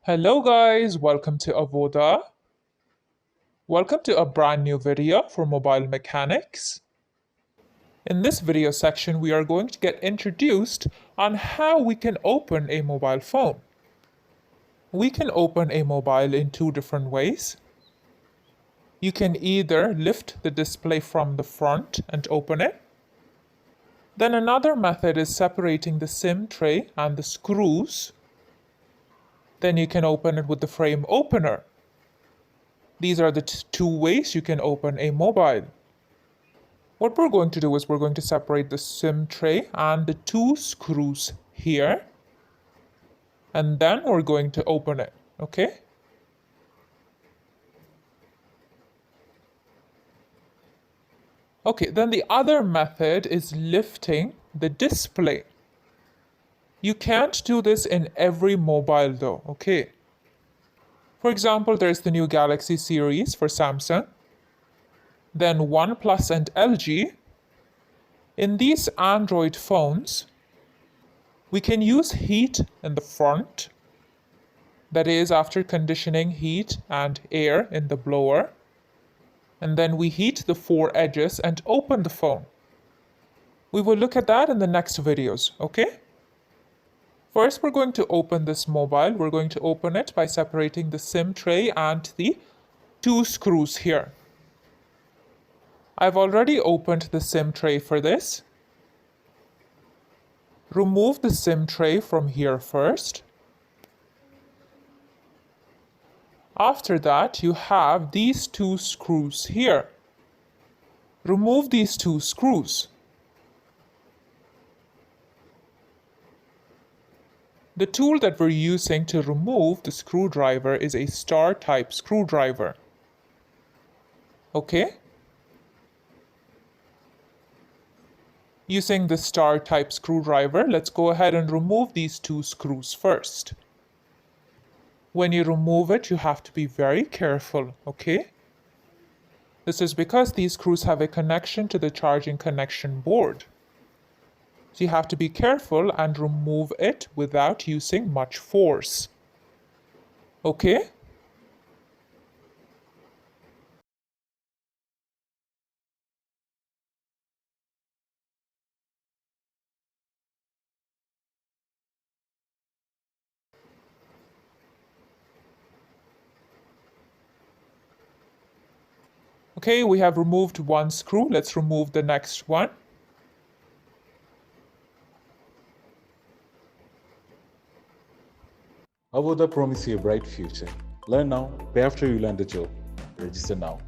Hello guys, welcome to Avoda. Welcome to a brand new video for mobile mechanics. In this video section, we are going to get introduced on how we can open a mobile phone. We can open a mobile in two different ways. You can either lift the display from the front and open it. Then another method is separating the SIM tray and the screws. Then you can open it with the frame opener. These are the two ways you can open a mobile. What we're going to do is we're going to separate the SIM tray and the two screws here. And then we're going to open it, okay? Okay, then the other method is lifting the display. You can't do this in every mobile though, okay? For example, there's the new Galaxy series for Samsung, then OnePlus and LG. In these Android phones, we can use heat in the front, that is after conditioning heat and air in the blower, and then we heat the four edges and open the phone. We will look at that in the next videos, okay? First, we're going to open this mobile. We're going to open it by separating the SIM tray and the two screws here. I've already opened the SIM tray for this. Remove the SIM tray from here first. After that, you have these two screws here. Remove these two screws. The tool that we're using to remove the screwdriver is a star type screwdriver. Okay? Using the star type screwdriver, let's go ahead and remove these two screws first. When you remove it, you have to be very careful, okay? This is because these screws have a connection to the charging connection board. So you have to be careful and remove it without using much force. Okay? Okay, we have removed one screw. Let's remove the next one. Avoda promise you a bright future. Learn now, pay after you land a job. Register now.